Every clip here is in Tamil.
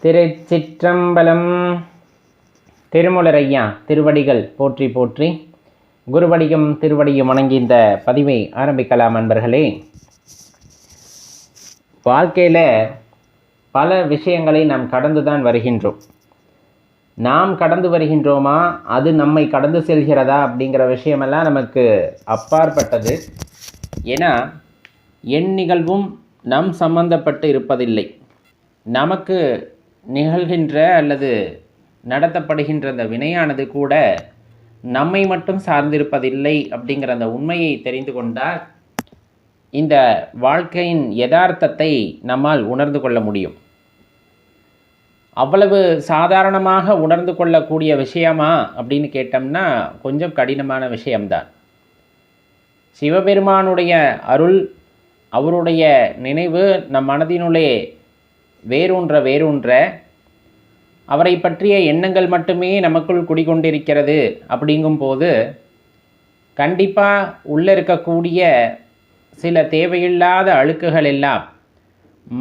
திருச்சிற்றம்பலம். திருமூலரையா திருவடிகள் போற்றி போற்றி. குருவடியும் திருவடியும் வணங்கி இந்த பதிவை ஆரம்பிக்கலாம். அன்பர்களே, வாழ்க்கையில் பல விஷயங்களை நாம் கடந்து தான் வருகின்றோம். நாம் கடந்து வருகின்றோமா, அது நம்மை கடந்து செல்கிறதா அப்படிங்கிற விஷயமெல்லாம் நமக்கு அப்பாற்பட்டது. ஏன்னா என் நிகழ்வும் நம் சம்பந்தப்பட்டு இருப்பதில்லை. நமக்கு நிகழ்கின்ற அல்லது நடத்தப்படுகின்ற அந்த வினையானது கூட நம்மை மட்டும் சார்ந்திருப்பதில்லை அப்படிங்கிற அந்த உண்மையை தெரிந்து கொண்டால் இந்த வாழ்க்கையின் யதார்த்தத்தை நம்மால் உணர்ந்து கொள்ள முடியும். அவ்வளவு சாதாரணமாக உணர்ந்து கொள்ளக்கூடிய விஷயமா அப்படின்னு கேட்டோம்னா கொஞ்சம் கடினமான விஷயம்தான். சிவபெருமானுடைய அருள், அவருடைய நினைவு நம் மனதினுள்ளே வேரூன்ற அவரை பற்றிய எண்ணங்கள் மட்டுமே நமக்குள் குடிகொண்டிருக்கிறது. அப்படிங்கும்போது கண்டிப்பாக உள்ளே இருக்கக்கூடிய சில தேவையில்லாத அழுக்குகள் எல்லாம்,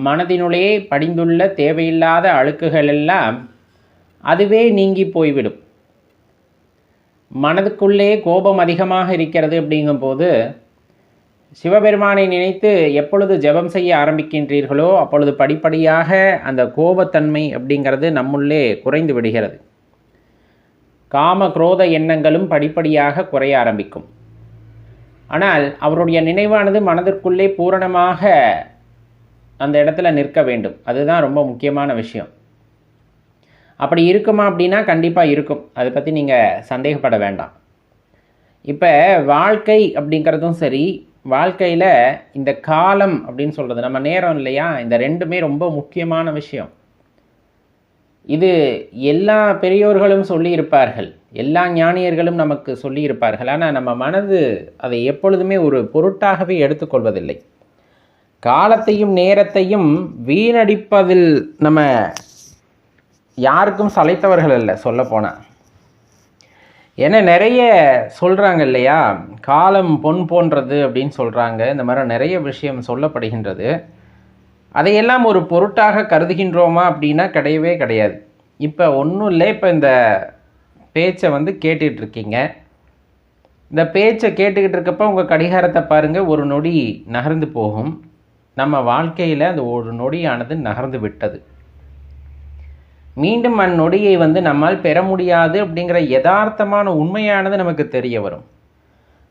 மனதினுள்ளே படிந்துள்ள தேவையில்லாத அழுக்குகள் எல்லாம் அதுவே நீங்கி போய்விடும். மனதுக்குள்ளே கோபம் அதிகமாக இருக்கிறது அப்படிங்கும்போது சிவபெருமானை நினைத்து எப்பொழுது ஜெபம் செய்ய ஆரம்பிக்கின்றீர்களோ அப்பொழுது படிப்படியாக அந்த கோபத்தன்மை அப்படிங்கிறது நம்முள்ளே குறைந்து விடுகிறது. காம குரோத எண்ணங்களும் படிப்படியாக குறைய ஆரம்பிக்கும். ஆனால் அவருடைய நினைவானது மனதிற்குள்ளே பூரணமாக அந்த இடத்துல நிற்க வேண்டும். அதுதான் ரொம்ப முக்கியமான விஷயம். அப்படி இருக்குமா அப்படின்னா கண்டிப்பாக இருக்கும். அதை பற்றி நீங்கள் சந்தேகப்பட வேண்டாம். இப்போ வாழ்க்கை அப்படிங்கிறதும் சரி, வாழ்க்கையில் இந்த காலம் அப்படின்னு சொல்கிறது, நம்ம நேரம் இல்லையா, இந்த ரெண்டுமே ரொம்ப முக்கியமான விஷயம். இது எல்லா பெரியோர்களும் சொல்லியிருப்பார்கள், எல்லா ஞானியர்களும் நமக்கு சொல்லியிருப்பார்கள். ஆனால் நம்ம மனது அதை எப்பொழுதுமே ஒரு பொருட்டாகவே எடுத்துக்கொள்வதில்லை. காலத்தையும் நேரத்தையும் வீணடிப்பதில் நம்ம யாருக்கும் சளைத்தவர்கள் இல்லை சொல்லப்போனால். ஏன்னா நிறைய சொல்கிறாங்க இல்லையா, காலம் பொன் போன்றது அப்படின்னு சொல்கிறாங்க. இந்த மாதிரி நிறைய விஷயம் சொல்லப்படுகின்றது. அதையெல்லாம் ஒரு பொருட்டாக கருதுகின்றோமா அப்படின்னா கிடையவே கிடையாது. இப்போ ஒன்றும் இல்லை, இப்போ இந்த பேச்சை கேட்டுட்ருக்கீங்க. இந்த பேச்சை கேட்டுக்கிட்டு இருக்கப்போ உங்கள் கடிகாரத்தை பாருங்கள், ஒரு நொடி நகர்ந்து போகும். நம்ம வாழ்க்கையில் அந்த ஒரு நொடியானது நகர்ந்து விட்டது. மீண்டும் அந்நொடியை நம்மால் பெற முடியாது அப்படிங்கிற யதார்த்தமான உண்மையானது நமக்கு தெரிய வரும்.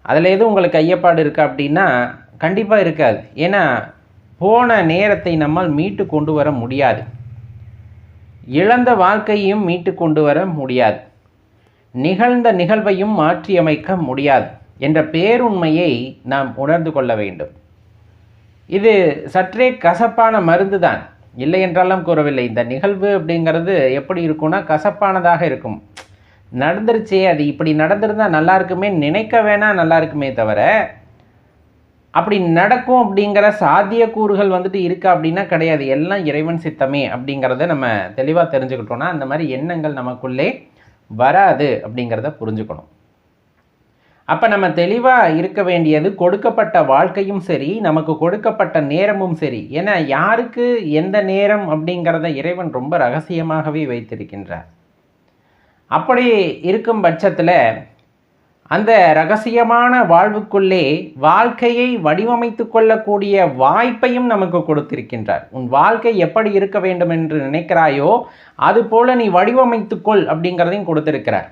அதில் எதுவும் உங்களுக்கு ஐயப்பாடு இருக்கா அப்படின்னா கண்டிப்பாக இருக்காது. ஏன்னா போன நேரத்தை நம்மால் மீட்டு கொண்டு வர முடியாது. இழந்த வாழ்க்கையையும் மீட்டு கொண்டு வர முடியாது. நிகழ்ந்த நிகழ்வையும் மாற்றியமைக்க முடியாது என்ற பேருண்மையை நாம் உணர்ந்து கொள்ள வேண்டும். இது சற்றே கசப்பான மருந்து தான், இல்லை என்றாலும் கூறவில்லை. இந்த நிகழ்வு அப்படிங்கிறது எப்படி இருக்கும்னா கசப்பானதாக இருக்கும். நடந்துருச்சே, அது இப்படி நடந்திருந்தால் நல்லா இருக்குமே நினைக்க வேணாம், நல்லா இருக்குமே தவிர அப்படி நடக்கும் அப்படிங்கிற சாத்தியக்கூறுகள் இருக்கா அப்படின்னா கிடையாது. எல்லாம் இறைவன் சித்தமே அப்படிங்கிறத நம்ம தெளிவாக தெரிஞ்சுக்கிட்டோன்னா அந்த மாதிரி எண்ணங்கள் நமக்குள்ளே வராது அப்படிங்கிறத புரிஞ்சுக்கணும். அப்போ நம்ம தெளிவாக இருக்க வேண்டியது, கொடுக்கப்பட்ட வாழ்க்கையும் சரி, நமக்கு கொடுக்கப்பட்ட நேரமும் சரி. ஏன்னா யாருக்கு எந்த நேரம் அப்படிங்கிறத இறைவன் ரொம்ப ரகசியமாகவே வைத்திருக்கின்றார். அப்படி இருக்கும் பட்சத்தில் அந்த ரகசியமான வாழ்வுக்குள்ளே வாழ்க்கையை வடிவமைத்து கொள்ளக்கூடிய வாய்ப்பையும் நமக்கு கொடுத்திருக்கின்றார். உன் வாழ்க்கை எப்படி இருக்க வேண்டும் என்று நினைக்கிறாயோ அதுபோல் நீ வடிவமைத்துக்கொள் அப்படிங்கிறதையும் கொடுத்திருக்கிறார்.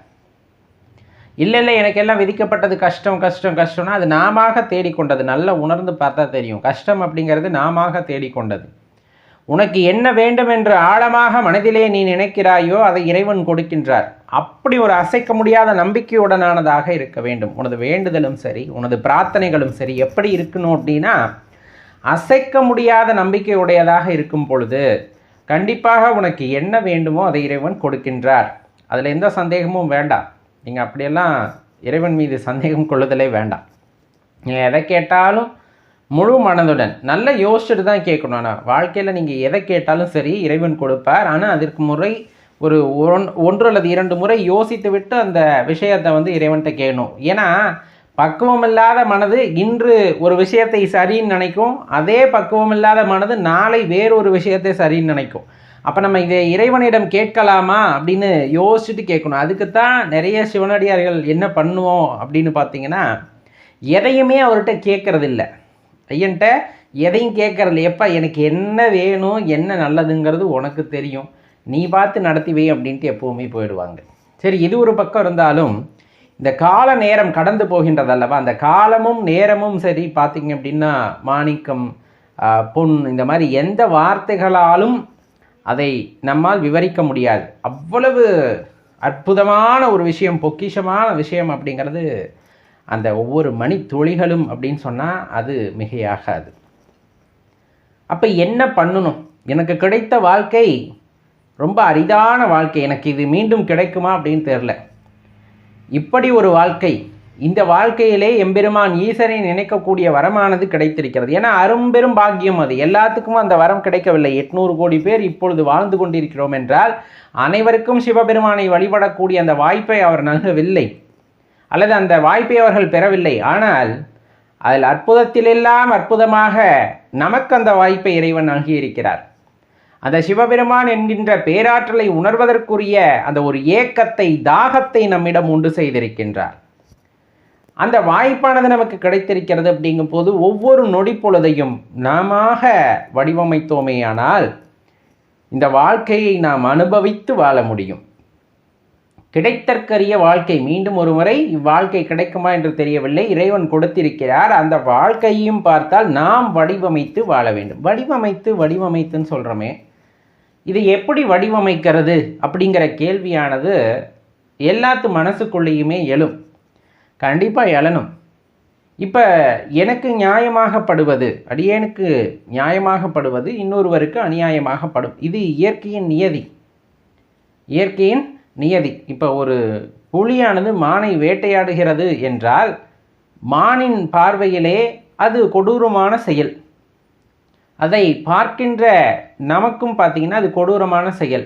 இல்லை எனக்கு எல்லாம் விதிக்கப்பட்டது கஷ்டம்னா அது நாம தேடிக்கொண்டது. நல்லா உணர்ந்து பார்த்தா தெரியும். கஷ்டம் அப்படிங்கிறது நாம தேடிக்கொண்டது. உனக்கு என்ன வேண்டும் என்று ஆழமாக மனதிலே நீ நினைக்கிறாயோ அதை இறைவன் கொடுக்கின்றார். அப்படி ஒரு அசைக்க முடியாத நம்பிக்கையுடனானதாக இருக்க வேண்டும். உனது வேண்டுதலும் சரி, உனது பிரார்த்தனைகளும் சரி எப்படி இருக்கணும் அப்படின்னா அசைக்க முடியாத நம்பிக்கையுடையதாக இருக்கும் பொழுது கண்டிப்பாக உனக்கு என்ன வேண்டுமோ அதை இறைவன் கொடுக்கின்றார். அதில் எந்த சந்தேகமும் வேண்டாம். நீங்கள் அப்படியெல்லாம் இறைவன் மீது சந்தேகம் கொள்ளுதலே வேண்டாம். நீங்கள் எதை கேட்டாலும் முழு மனதுடன் நல்லா யோசிச்சுட்டு தான் கேட்கணும். ஆனால் வாழ்க்கையில் நீங்கள் எதை கேட்டாலும் சரி இறைவன் கொடுப்பார். ஆனால் அதற்கு முறை ஒரு 1 அல்லது 2 முறை யோசித்து விட்டு அந்த விஷயத்தை இறைவன்கிட்ட கேட்கணும். ஏன்னா பக்குவம் இல்லாத மனது இன்று ஒரு விஷயத்தை சரின்னு நினைக்கும். அதே பக்குவம் இல்லாத மனது நாளை வேறொரு விஷயத்தை சரின்னு நினைக்கும். அப்போ நம்ம இதை இறைவனிடம் கேட்கலாமா அப்படின்னு யோசிச்சுட்டு கேட்கணும். அதுக்குத்தான் நிறைய சிவனடியார்கள் என்ன பண்ணுவோம் அப்படின்னு பார்த்தீங்கன்னா, எதையுமே அவர்கிட்ட கேட்கறதில்ல. ஐயன்ட்ட எதையும் கேட்கறதில்ல. எப்பா எனக்கு என்ன வேணும், என்ன நல்லதுங்கிறது உனக்கு தெரியும், நீ பார்த்து நடத்தி வை அப்படின்ட்டு எப்போவுமே போயிடுவாங்க. சரி, இது ஒரு பக்கம் இருந்தாலும் இந்த கால நேரம் கடந்து போகின்றது அல்லவா, அந்த காலமும் நேரமும் சரி பார்த்திங்க அப்படின்னா மாணிக்கம், பொன், இந்த மாதிரி எந்த வார்த்தைகளாலும் அதை நம்மால் விவரிக்க முடியாது. அவ்வளவு அற்புதமான ஒரு விஷயம், பொக்கிஷமான விஷயம் அப்படிங்கிறது அந்த ஒவ்வொரு மணி துளிகளும் அப்படின்னு சொன்னால் அது மிகையாகாது. அப்போ என்ன பண்ணணும்? எனக்கு கிடைத்த வாழ்க்கை ரொம்ப அரிதான வாழ்க்கை, எனக்கு இது மீண்டும் கிடைக்குமா அப்படின்னு தெரில. இப்படி ஒரு வாழ்க்கை, இந்த வாழ்க்கையிலே எம்பெருமான் ஈசனை நினைக்கக்கூடிய வரமானது கிடைத்திருக்கிறது. ஏன்னா அரும்பெரும் பாக்கியம் அது. எல்லாத்துக்கும் அந்த வரம் கிடைக்கவில்லை. 800 கோடி பேர் இப்பொழுது வாழ்ந்து கொண்டிருக்கிறோம் என்றால் அனைவருக்கும் சிவபெருமானை வழிபடக்கூடிய அந்த வாய்ப்பை அவர் நல்கவில்லை, அல்லது அந்த வாய்ப்பை அவர்கள் பெறவில்லை. ஆனால் அதில் அற்புதத்திலெல்லாம் அற்புதமாக நமக்கு அந்த வாய்ப்பை இறைவன் நல்கியிருக்கிறார். அந்த சிவபெருமான் என்கின்ற பேராற்றலை உணர்வதற்குரிய அந்த ஒரு ஏக்கத்தை, தாகத்தை நம்மிடம் உண்டு செய்திருக்கின்றார். அந்த வாய்ப்பானது நமக்கு கிடைத்திருக்கிறது. அப்படிங்கும் போது ஒவ்வொரு நொடி பொழுதையும் நாம வடிவமைத்தோமேயானால் இந்த வாழ்க்கையை நாம் அனுபவித்து வாழ முடியும். கிடைத்தற்கரிய வாழ்க்கை, மீண்டும் ஒரு முறை இவ்வாழ்க்கை கிடைக்குமா என்று தெரியவில்லை, இறைவன் கொடுத்திருக்கிறார். அந்த வாழ்க்கையும் பார்த்தால் நாம் வடிவமைத்து வாழ வேண்டும். வடிவமைத்துன்னு சொல்கிறோமே, இது எப்படி வடிவமைக்கிறது அப்படிங்கிற கேள்வியானது எல்லாத்து மனசுக்குள்ளேயுமே எழும். கண்டிப்பாக எழணும். இப்போ எனக்கு நியாயமாகப்படுவது, அடியேனுக்கு நியாயமாகப்படுவது இன்னொருவருக்கு அநியாயமாகப்படும். இது இயற்கையின் நியதி, இயற்கையின் நியதி. இப்போ ஒரு புலியானது மானை வேட்டையாடுகிறது என்றால் மானின் பார்வையிலே அது கொடூரமான செயல். அதை பார்க்கின்ற நமக்கும் பார்த்திங்கன்னா அது கொடூரமான செயல்.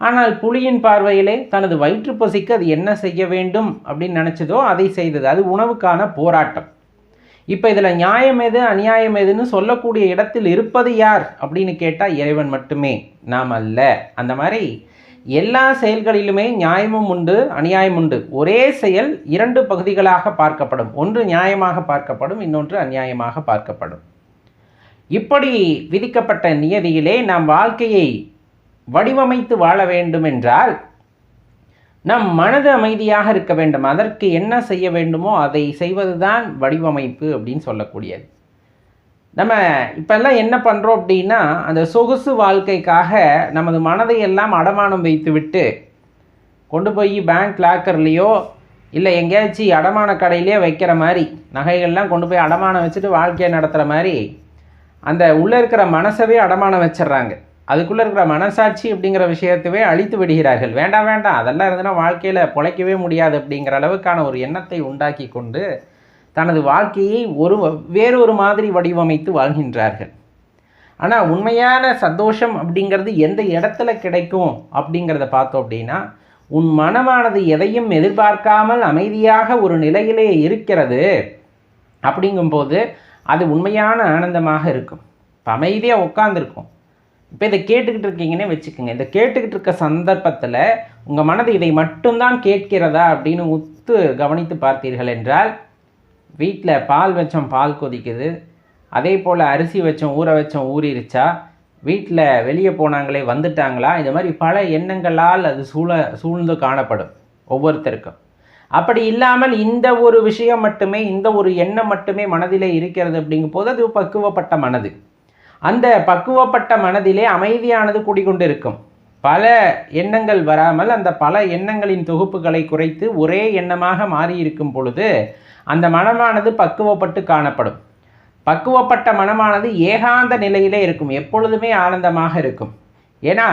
ஆனால் புலியின் பார்வையிலே தனது வயிற்று பசிக்கு அது என்ன செய்ய வேண்டும் அப்படின்னு நினச்சதோ அதை செய்தது. அது உணவுக்கான போராட்டம். இப்போ இதில் நியாயம் எது அநியாயம் எதுன்னு சொல்லக்கூடிய இடத்தில் இருப்பது யார் அப்படின்னு கேட்டால் இறைவன் மட்டுமே, நாம் அல்ல. அந்த மாதிரி எல்லா செயல்களிலுமே நியாயமும் உண்டு, அநியாயம் உண்டு. ஒரே செயல் 2 பகுதிகளாக பார்க்கப்படும். ஒன்று நியாயமாக பார்க்கப்படும், இன்னொன்று அநியாயமாக பார்க்கப்படும். இப்படி விதிக்கப்பட்ட நியதியிலே நாம் வாழ்க்கையை வடிவமைத்து வாழ வேண்டும் என்றால் நம் மனது அமைதியாக இருக்க வேண்டும். அதற்கு என்ன செய்ய வேண்டுமோ அதை செய்வதுதான் வடிவமைப்பு அப்படின்னு சொல்லக்கூடியது. நம்ம இப்பெல்லாம் என்ன பண்ணுறோம் அப்படின்னா, அந்த சொகுசு வாழ்க்கைக்காக நமது மனதை எல்லாம் அடமானம் வைத்து விட்டு கொண்டு போய் பேங்க் லாக்கர்லேயோ இல்லை எங்கேயாச்சும் அடமான கடையிலையோ வைக்கிற மாதிரி, நகைகள்லாம் கொண்டு போய் அடமானம் வச்சுட்டு வாழ்க்கையை நடத்துகிற மாதிரி அந்த உள்ளே இருக்கிற மனசவே அடமானம் வச்சிட்றாங்க. அதுக்குள்ளே இருக்கிற மனசாட்சி அப்படிங்கிற விஷயத்தவே அழித்து விடுகிறார்கள். வேண்டாம் அதெல்லாம் இருந்ததுன்னா வாழ்க்கையில் பிழைக்கவே முடியாது அப்படிங்கிற அளவுக்கான ஒரு எண்ணத்தை உண்டாக்கி கொண்டு தனது வாழ்க்கையை வேறொரு மாதிரி வடிவமைத்து வாழ்கின்றார்கள். ஆனால் உண்மையான சந்தோஷம் அப்படிங்கிறது எந்த இடத்துல கிடைக்கும் அப்படிங்கிறத பார்த்தோம் அப்படின்னா, உன் மனமானது எதையும் எதிர்பார்க்காமல் அமைதியாக ஒரு நிலையிலே இருக்கிறது. அப்படிங்கும்போது அது உண்மையான ஆனந்தமாக இருக்கும். இப்போ அமைதியாக உட்காந்துருக்கும். இப்போ இதை கேட்டுக்கிட்டு இருக்கீங்கன்னே வச்சுக்கோங்க. இந்த கேட்டுக்கிட்டு இருக்க சந்தர்ப்பத்தில் உங்கள் மனது இதை மட்டும்தான் கேட்கிறதா அப்படின்னு உத்து கவனித்து பார்த்தீர்கள் என்றால், வீட்டில் பால் வச்சோம் பால் கொதிக்குது, அதே போல் அரிசி வச்சோம் ஊற வச்சோம் ஊறிடுச்சா, வீட்டில் வெளியே போனாங்களே வந்துட்டாங்களா, இந்த மாதிரி பல எண்ணங்களால் அது சூழ்ந்து காணப்படும் ஒவ்வொருத்தருக்கும். அப்படி இல்லாமல் இந்த ஒரு விஷயம் மட்டுமே, இந்த ஒரு எண்ணம் மட்டுமே மனதிலே இருக்கிறது அப்படிங்கும் போது அது பக்குவப்பட்ட மனது. அந்த பக்குவப்பட்ட மனதிலே அமைதியானது கூடிக்கொண்டு இருக்கும். பல எண்ணங்கள் வராமல் அந்த பல எண்ணங்களின் தொகுப்புகளை குறைத்து ஒரே எண்ணமாக மாறி இருக்கும் பொழுது அந்த மனமானது பக்குவப்பட்டு காணப்படும். பக்குவப்பட்ட மனமானது ஏகாந்த நிலையிலே இருக்கும், எப்பொழுதுமே ஆனந்தமாக இருக்கும். ஏன்னா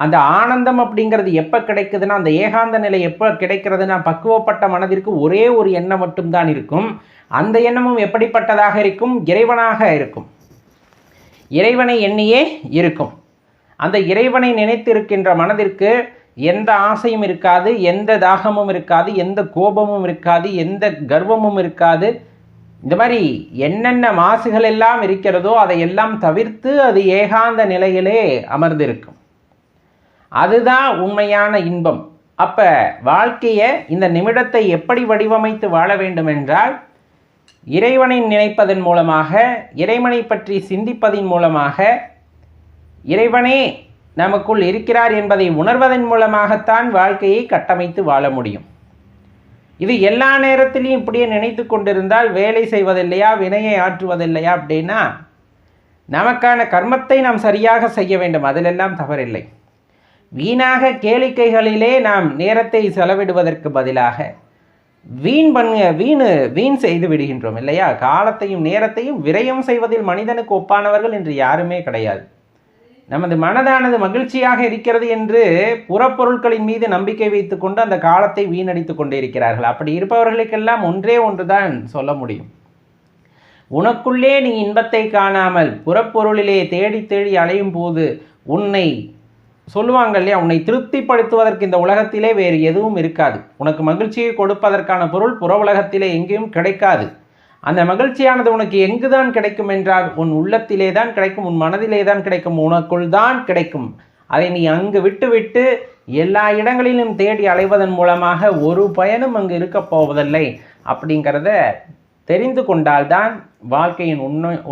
அந்த ஆனந்தம் அப்படிங்கிறது எப்போ கிடைக்குதுன்னா, அந்த ஏகாந்த நிலை எப்போ கிடைக்கிறதுனா, பக்குவப்பட்ட மனதிற்கு ஒரே ஒரு எண்ணம் மட்டும்தான் இருக்கும். அந்த எண்ணமும் எப்படிப்பட்டதாக இருக்கும்? இறைவனாக இருக்கும். இறைவனை எண்ணியே இருக்கும். அந்த இறைவனை நினைத்திருக்கின்ற மனதிற்கு எந்த ஆசையும் இருக்காது, எந்த தாகமும் இருக்காது, எந்த கோபமும் இருக்காது, எந்த கர்வமும் இருக்காது. இந்த மாதிரி என்னென்ன மாசுகள் எல்லாம் இருக்கிறதோ அதையெல்லாம் தவிர்த்து அது ஏகாந்த நிலையிலே அமர்ந்திருக்கும். அதுதான் உண்மையான இன்பம். அப்போ வாழ்க்கையை இந்த நிமிடத்தை எப்படி வடிவமைத்து வாழ வேண்டும் என்றால், இறைவனை நினைப்பதன் மூலமாக, இறைவனை பற்றி சிந்திப்பதன் மூலமாக, இறைவனே நமக்குள் இருக்கிறார் என்பதை உணர்வதன் மூலமாகத்தான் வாழ்க்கையை கட்டமைத்து வாழ முடியும். இது எல்லா நேரத்திலையும் இப்படியே நினைத்து கொண்டிருந்தால் வேலை செய்வதில்லையா, வினையை ஆற்றுவதில்லையா அப்படின்னா, நமக்கான கர்மத்தை நாம் சரியாக செய்ய வேண்டும், அதிலெல்லாம் தவறில்லை. வீணாக கேளிக்கைகளிலே நாம் நேரத்தை செலவிடுவதற்கு பதிலாக வீண் செய்து விடுகின்றோம் இல்லையா? காலத்தையும் நேரத்தையும் விரயம் செய்வதில் மனிதனுக்கு ஒப்பானவர்கள் என்று யாருமே கிடையாது. நமது மனதானது மகிழ்ச்சியாக இருக்கிறது என்று புறப்பொருட்களின் மீது நம்பிக்கை வைத்து கொண்டு அந்த காலத்தை வீணடித்து கொண்டே இருக்கிறார்கள். அப்படி இருப்பவர்களுக்கெல்லாம் ஒன்றே ஒன்றுதான் சொல்ல முடியும். உனக்குள்ளே நீ இன்பத்தை காணாமல் புறப்பொருளிலே தேடி தேடி அலையும் போது உன்னை சொல்லுவாங்க இல்லையா, உன்னை திருப்திப்படுத்துவதற்கு இந்த உலகத்திலே வேறு எதுவும் இருக்காது. உனக்கு மகிழ்ச்சியை கொடுப்பதற்கான பொருள் புற உலகத்திலே எங்கேயும் கிடைக்காது. அந்த மகிழ்ச்சியானது உனக்கு எங்குதான் கிடைக்கும் என்றால் உன் உள்ளத்திலே தான் கிடைக்கும், உன் மனதிலே தான் கிடைக்கும், உனக்குள் தான் கிடைக்கும். அதை நீ அங்கு விட்டுவிட்டு எல்லா இடங்களிலும் தேடி அலைவதன் மூலமாக ஒரு பயனும் அங்கு இருக்க போவதில்லை. அப்படிங்கிறத தெரிந்து கொண்டால்தான் வாழ்க்கையின்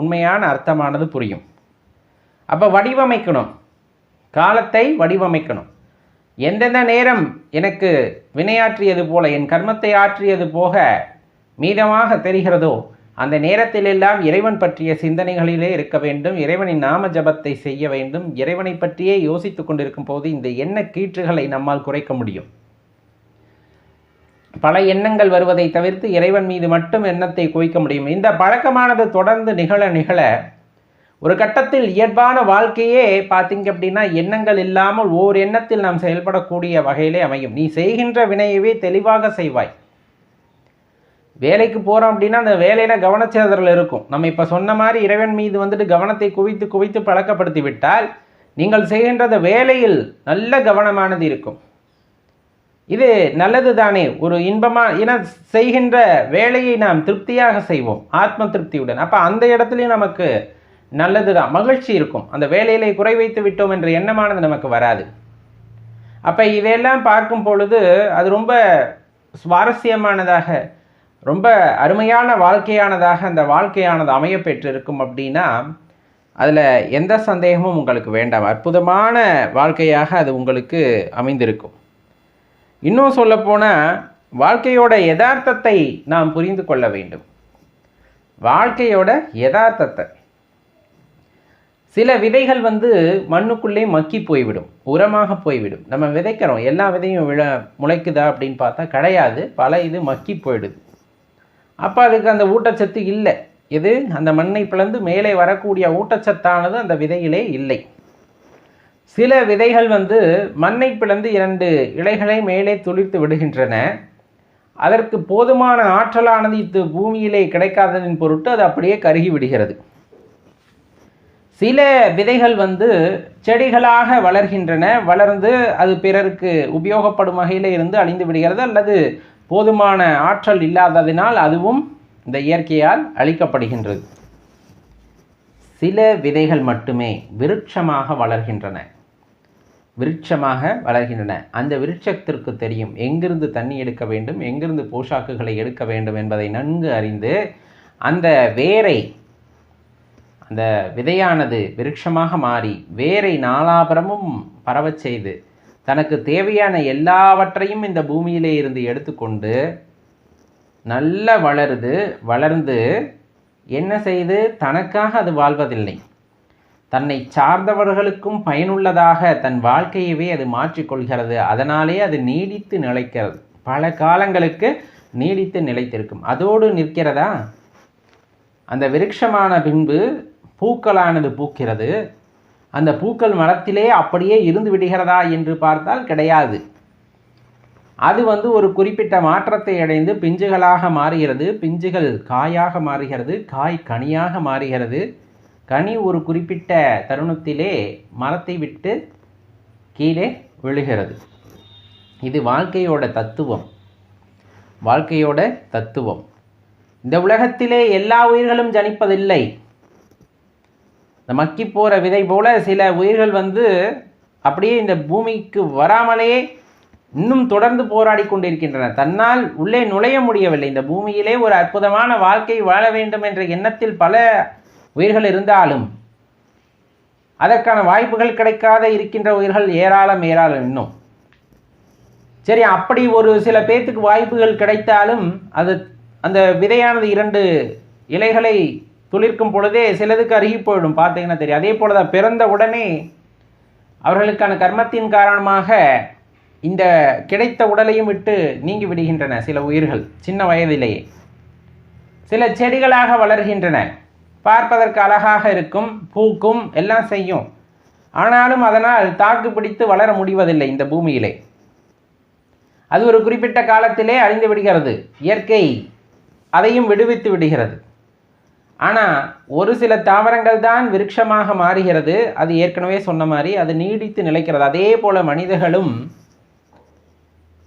உண்மையான அர்த்தமானது புரியும். அப்போ வடிவமைக்கணும், காலத்தை வடிவமைக்கணும். எந்தெந்த நேரம் எனக்கு வினையாற்றியது போல, என் கர்மத்தை ஆற்றியது போக மீதமாக தெரிகிறதோ அந்த நேரத்திலெல்லாம் இறைவன் பற்றிய சிந்தனைகளிலே இருக்க வேண்டும், இறைவனின் நாம ஜபத்தை செய்ய வேண்டும். இறைவனை பற்றியே யோசித்து கொண்டிருக்கும் போது இந்த எண்ண கீற்றுகளை நம்மால் குறைக்க முடியும். பல எண்ணங்கள் வருவதை தவிர்த்து இறைவன் மீது மட்டும் எண்ணத்தை குவிக்க முடியும். இந்த பழக்கமானது தொடர்ந்து நிகழ ஒரு கட்டத்தில் இயல்பான வாழ்க்கையே பார்த்தீங்க அப்படின்னா எண்ணங்கள் இல்லாமல் ஓர் எண்ணத்தில் நாம் செயல்படக்கூடிய வகையிலே அமையும். நீ செய்கின்ற வினையவே தெளிவாக செய்வாய். வேலைக்கு போகிறோம் அப்படின்னா அந்த வேலையில் கவனச்சிதறல் இருக்கும். நம்ம இப்போ சொன்ன மாதிரி இறைவன் மீது வந்துட்டு கவனத்தை குவித்து குவித்து பழக்கப்படுத்தி விட்டால் நீங்கள் செய்கின்ற வேலையில் நல்ல கவனமானது இருக்கும். இது நல்லது தானே, ஒரு இன்பமாக. ஏன்னா செய்கின்ற வேலையை நாம் திருப்தியாக செய்வோம், ஆத்ம திருப்தியுடன். அப்போ அந்த இடத்துலையும் நமக்கு நல்லது தான், மகிழ்ச்சி இருக்கும். அந்த வேலையிலே குறை வைத்து விட்டோம் என்ற எண்ணமானது நமக்கு வராது. அப்போ இதையெல்லாம் பார்க்கும் பொழுது அது ரொம்ப சுவாரஸ்யமானதாக, ரொம்ப அருமையான வாழ்க்கையானதாக அந்த வாழ்க்கையானது அமைய பெற்றிருக்கும். அப்படின்னா அதில் எந்த சந்தேகமும் உங்களுக்கு வேண்டாம். அற்புதமான வாழ்க்கையாக அது உங்களுக்கு அமைந்திருக்கும். இன்னும் சொல்லப்போனால் வாழ்க்கையோட யதார்த்தத்தை நாம் புரிந்து கொள்ள வேண்டும். வாழ்க்கையோட யதார்த்தத்தை, சில விதைகள் மண்ணுக்குள்ளே மக்கி போய்விடும், உரமாக போய்விடும். நம்ம விதைக்கிறோம், எல்லா விதையும் முளைக்குதா அப்படின்னு பார்த்தா கிடையாது. பல இது மக்கி போயிடுது. அப்போ அதுக்கு அந்த ஊட்டச்சத்து இல்லை. இது அந்த மண்ணை பிளந்து மேலே வரக்கூடிய ஊட்டச்சத்தானது அந்த விதையிலே இல்லை. சில விதைகள் மண்ணை பிளந்து 2 இலைகளை மேலே துளிர்த்து விடுகின்றன. அதற்கு போதுமான ஆற்றலானது இது பூமியிலே கிடைக்காததின் பொருட்டு அது அப்படியே கருகி விடுகிறது. சில விதைகள் செடிகளாக வளர்கின்றன. வளர்ந்து அது பிறருக்கு உபயோகப்படும் வகையில் இருந்து அழிந்து விடுகிறது, அல்லது போதுமான ஆற்றல் இல்லாததினால் அதுவும் இந்த இயற்கையால் அழிக்கப்படுகின்றது. சில விதைகள் மட்டுமே விருட்சமாக வளர்கின்றன. அந்த விருட்சத்திற்கு தெரியும் எங்கிருந்து தண்ணி எடுக்க வேண்டும், எங்கிருந்து போஷாக்குகளை எடுக்க வேண்டும் என்பதை நன்கு அறிந்து அந்த வேரை, அந்த விதையானது விருட்சமாக மாறி வேரை நாலாபுரமும் பரவச் செய்து தனக்கு தேவையான எல்லாவற்றையும் இந்த பூமியிலே இருந்து எடுத்துக்கொண்டு நல்ல வளர்ந்து என்ன செய்து தனக்காக அது வாழ்வதில்லை, தன்னை சார்ந்தவர்களுக்கும் பயனுள்ளதாக தன் வாழ்க்கையவே அது மாற்றிக்கொள்கிறது. அதனாலே அது நீடித்து நிலைக்கிறது, பல காலங்களுக்கு நீடித்து நிலைத்திருக்கும். அதோடு நிற்கிறதா? அந்த விருட்சமான பின்பு பூக்களானது பூக்கிறது. அந்த பூக்கள் மரத்திலே அப்படியே இருந்து விடுகிறதா என்று பார்த்தால் கிடையாது. அது ஒரு குறிப்பிட்ட மாற்றத்தை அடைந்து பிஞ்சுகளாக மாறுகிறது, பிஞ்சுகள் காயாக மாறுகிறது, காய் கனியாக மாறுகிறது. கனி ஒரு குறிப்பிட்ட தருணத்திலே மரத்தை விட்டு கீழே விழுகிறது. இது வாழ்க்கையோட தத்துவம். இந்த உலகத்திலே எல்லா உயிர்களும் ஜனிப்பதில்லை. இந்த மக்கி போகிற விதை போல சில உயிர்கள் அப்படியே இந்த பூமிக்கு வராமலே இன்னும் தொடர்ந்து போராடி கொண்டிருக்கின்றன. தன்னால் உள்ளே நுழைய முடியவில்லை. இந்த பூமியிலே ஒரு அற்புதமான வாழ்க்கை வாழ வேண்டும் என்ற எண்ணத்தில் பல உயிர்கள் இருந்தாலும் அதற்கான வாய்ப்புகள் கிடைக்காத இருக்கின்ற உயிர்கள் ஏராளம் இன்னும். சரி, அப்படி ஒரு சில பேர்த்துக்கு வாய்ப்புகள் கிடைத்தாலும் அந்த விதையானது 2 இலைகளை துளிர்க்கும் பொழுதே சிலதுக்கு அருகி போயிடும். பார்த்தீங்கன்னா தெரியும். அதே போல தான் பிறந்த உடனே அவர்களுக்கான கர்மத்தின் காரணமாக இந்த கிடைத்த உடலையும் விட்டு நீங்கி விடுகின்றன சில உயிர்கள் சின்ன வயதிலேயே. சில செடிகளாக வளர்கின்றன, பார்ப்பதற்கு அழகாக இருக்கும், பூக்கும், எல்லாம் செய்யும். ஆனாலும் அதனால் தாக்கு பிடித்து வளர முடிவதில்லை இந்த பூமியிலே. அது ஒரு குறிப்பிட்ட காலத்திலே அழிந்து விடுகிறது. இயற்கை அதையும் விடுவித்து விடுகிறது. ஆனால் ஒரு சில தாவரங்கள் தான் விருட்சமாக மாறுகிறது. அது ஏற்கனவே சொன்ன மாதிரி அது நீடித்து நிலைக்கிறது. அதே போல மனிதர்களும்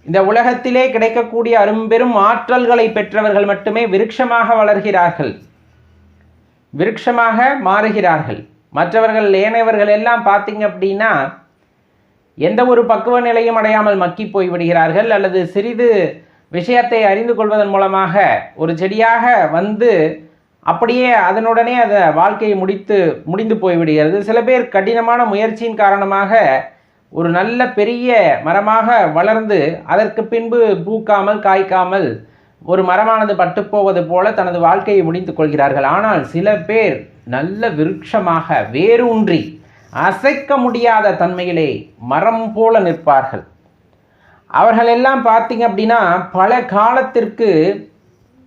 இந்த உலகத்திலே கிடைக்கக்கூடிய அரும்பெரும் ஆற்றல்களை பெற்றவர்கள் மட்டுமே விருட்சமாக வளர்கிறார்கள், விருட்சமாக மாறுகிறார்கள். மற்றவர்கள் ஏனையவர்கள் எல்லாம் பார்த்தீங்க அப்படின்னா எந்த ஒரு பக்குவ நிலையும் அடையாமல் மக்கி போய் விடுகிறார்கள், அல்லது சிறிது விஷயத்தை அறிந்து கொள்வதன் மூலமாக ஒரு செடியாக வந்து அப்படியே அதனுடனே அதை வாழ்க்கையை முடிந்து போய்விடுகிறது. சில பேர் கடினமான முயற்சியின் காரணமாக ஒரு நல்ல பெரிய மரமாக வளர்ந்து அதற்கு பின்பு பூக்காமல் காய்க்காமல் ஒரு மரமானது பட்டுப்போவது போல தனது வாழ்க்கையை முடித்து கொள்கிறார்கள். ஆனால் சில பேர் நல்ல விருட்சமாக வேரூன்றி அசைக்க முடியாத தன்மையிலே மரம் போல நிற்பார்கள். அவர்கள் எல்லாம் பார்த்தீங்க அப்படின்னா பல காலத்திற்கு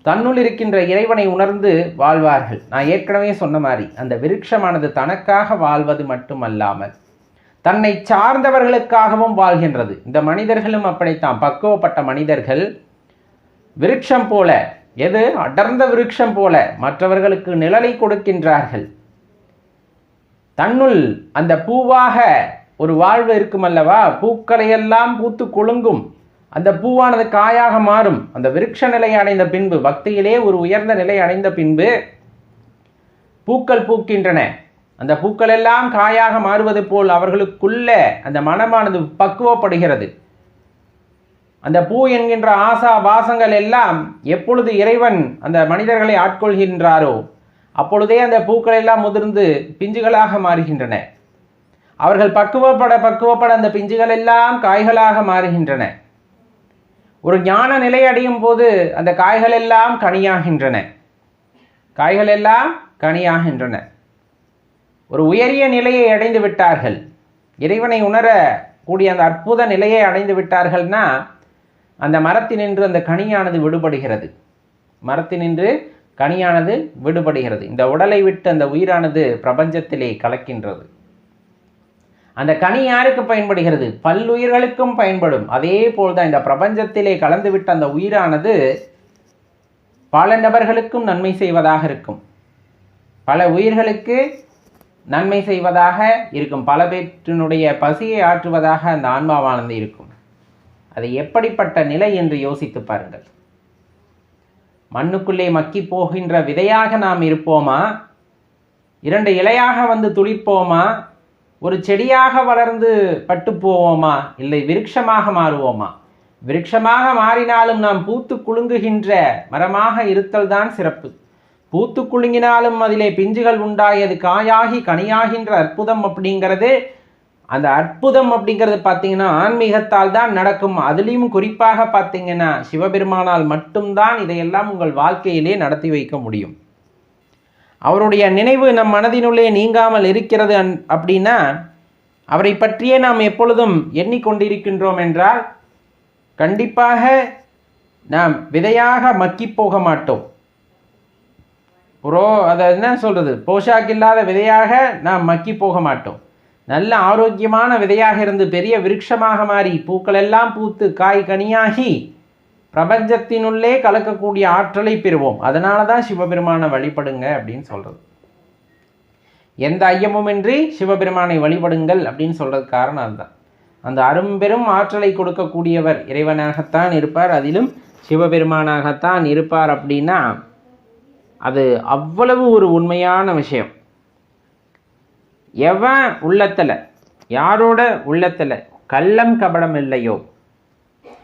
தன்னுள் இருக்கின்ற இறைவனை உணர்ந்து வாழ்வார்கள். நான் ஏற்கனவே சொன்ன மாதிரி அந்த விருட்சமானது தனக்காக வாழ்வது மட்டுமல்லாமல் தன்னை சார்ந்தவர்களுக்காகவும் வாழ்கின்றது. இந்த மனிதர்களும் அப்படித்தான். பக்குவப்பட்ட மனிதர்கள் விருட்சம் போல, எது அடர்ந்த விருட்சம் போல மற்றவர்களுக்கு நிழலை கொடுக்கின்றார்கள். தன்னுள் அந்த பூவாக ஒரு வாழ்வு இருக்கும் அல்லவா, பூக்களையெல்லாம் பூத்து குலுங்கும். அந்த பூவானது காயாக மாறும். அந்த விருட்ச நிலை அடைந்த பின்பு, பக்தியிலே ஒரு உயர்ந்த நிலை அடைந்த பின்பு பூக்கள் பூக்கின்றன. அந்த பூக்கள் எல்லாம் காயாக மாறுவது போல் அவர்களுக்குள்ள அந்த மனமானது பக்குவப்படுகிறது. அந்த பூ என்கின்ற ஆசா பாசங்கள் எல்லாம் எப்பொழுது இறைவன் அந்த மனிதர்களை ஆட்கொள்கின்றாரோ அப்பொழுதே அந்த பூக்கள் எல்லாம் முதிர்ந்து பிஞ்சுகளாக மாறுகின்றன. அவர்கள் பக்குவப்பட அந்த பிஞ்சுகள் எல்லாம் காய்களாக மாறுகின்றன. ஒரு ஞான நிலை அடையும் போது அந்த காய்கள் எல்லாம் கனியாகின்றன. ஒரு உயரிய நிலையை அடைந்து விட்டார்கள், இறைவனை உணர கூடிய அந்த அற்புத நிலையை அடைந்து விட்டார்கள்னா அந்த மரத்தினின்று அந்த கனியானது விடுபடுகிறது. இந்த உடலை விட்டு அந்த உயிரானது பிரபஞ்சத்திலே கலக்கின்றது. அந்த கனி யாருக்கு பயன்படுகிறது? பல்லுயிர்களுக்கும் பயன்படும். அதே போல்தான் இந்த பிரபஞ்சத்திலே கலந்துவிட்ட அந்த உயிரானது பல நபர்களுக்கும் நன்மை செய்வதாக இருக்கும், பல உயிர்களுக்கு நன்மை செய்வதாக இருக்கும், பல பேற்றினுடைய பசியை ஆற்றுவதாக அந்த ஆன்மாவானது இருக்கும். அது எப்படிப்பட்ட நிலை என்று யோசித்து பாருங்கள். மண்ணுக்குள்ளே மக்கி போகின்ற விதையாக நாம் இருப்போமா, 2 இலையாக வந்து துளிர்ப்போமா, ஒரு செடியாக வளர்ந்து பட்டு போவோமா, இல்லை விருட்சமாக மாறுவோமா? விருட்சமாக மாறினாலும் நாம் பூத்து குலுங்குகின்ற மரமாக இருத்தல் தான் சிறப்பு. பூத்து குலுங்கினாலும் அதிலே பிஞ்சுகள் உண்டாயது காயாகி கனியாகின்ற அற்புதம் அப்படிங்கிறது, அந்த அற்புதம் அப்படிங்கிறது பார்த்தீங்கன்னா ஆன்மீகத்தால் தான் நடக்கும். அதுலேயும் குறிப்பாக பார்த்தீங்கன்னா சிவபெருமானால் மட்டும்தான் இதையெல்லாம் உங்கள் வாழ்க்கையிலே நடத்தி வைக்க முடியும். அவருடைய நினைவு நம் மனதினுள்ளே நீங்காமல் இருக்கிறது அப்படின்னா அவரை பற்றியே நாம் எப்பொழுதும் எண்ணிக்கொண்டிருக்கின்றோம் என்றால் கண்டிப்பாக நாம் விதையாக மக்கி போக மாட்டோம். அதை என்ன சொல்கிறது, போஷாக்கில்லாத விதையாக நாம் மக்கி போக மாட்டோம். நல்ல ஆரோக்கியமான விதையாக இருந்து பெரிய விருட்சமாக மாறி பூக்கள் எல்லாம் பூத்து காய் கனியாகி பிரபஞ்சத்தினுள்ளே கலக்கக்கூடிய ஆற்றலை பெறுவோம். அதனால தான் சிவபெருமானை வழிபடுங்க அப்படின்னு சொல்கிறது. எந்த ஐயமுமின்றி சிவபெருமானை வழிபடுங்கள் அப்படின்னு சொல்கிறது காரணம் அதுதான். அந்த அரும்பெரும் ஆற்றலை கொடுக்கக்கூடியவர் இறைவனாகத்தான் இருப்பார், அதிலும் சிவபெருமானாகத்தான் இருப்பார். அப்படின்னா அது அவ்வளவு ஒரு உண்மையான விஷயம். எவன் உள்ளத்தில் யாரோட உள்ளத்தில் கள்ளம் கபடம் இல்லையோ,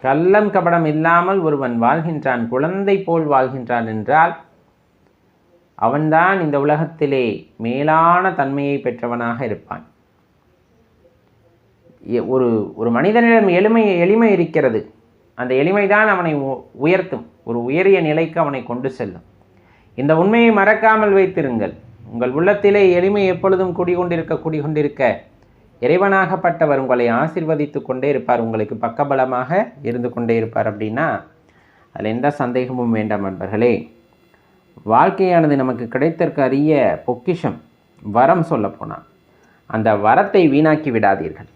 கள்ளம் கபடம் இல்லாமல் ஒருவன் வாழ்கின்றான், குழந்தை போல் வாழ்கின்றான் என்றால் அவன்தான் இந்த உலகத்திலே மேலான தன்மையை பெற்றவனாக இருப்பான். ஒரு மனிதனிடம் எளிமை இருக்கிறது. அந்த எளிமைதான் அவனை உயர்த்தும், ஒரு உயரிய நிலைக்கு அவனை கொண்டு செல்லும். இந்த உண்மையை மறக்காமல் வைத்திருங்கள். உங்கள் உள்ளத்திலே எளிமை எப்பொழுதும் குடிகொண்டிருக்க இறைவனாகப்பட்டவர் உங்களை ஆசீர்வதித்து கொண்டே இருப்பார், உங்களுக்கு பக்கபலமாக இருந்து கொண்டே இருப்பார். அப்படின்னா அதில் எந்த சந்தேகமும் வேண்டாம் நண்பர்களே. வாழ்க்கையானது நமக்கு கிடைத்திருக்க அரிய பொக்கிஷம், வரம் சொல்லப்போனால். அந்த வரத்தை வீணாக்கி விடாதீர்கள்,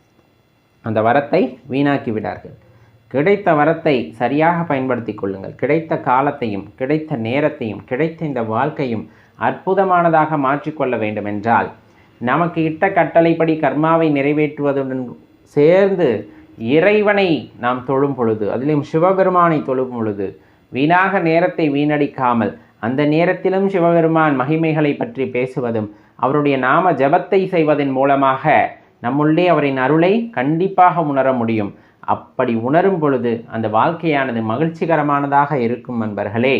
அந்த வரத்தை வீணாக்கி விடார்கள். கிடைத்த வரத்தை சரியாக பயன்படுத்தி கொள்ளுங்கள். கிடைத்த காலத்தையும் கிடைத்த நேரத்தையும் கிடைத்த இந்த வாழ்க்கையும் அற்புதமானதாக மாற்றிக்கொள்ள வேண்டும் என்றால் நமக்கு இட்ட கட்டளைப்படி கர்மாவை நிறைவேற்றுவதுடன் சேர்ந்து இறைவனை நாம் தொழும் பொழுது, அதிலும் சிவபெருமானை தொழும் பொழுது வீணாக நேரத்தை வீணடிக்காமல் அந்த நேரத்திலும் சிவபெருமான் மகிமைகளை பற்றி பேசுவதும் அவருடைய நாம ஜபத்தை செய்வதன் மூலமாக நம்முள்ளே அவரின் அருளை கண்டிப்பாக உணர முடியும். அப்படி உணரும் பொழுது அந்த வாழ்க்கையானது மகிழ்ச்சிகரமானதாக இருக்கும் நண்பர்களே.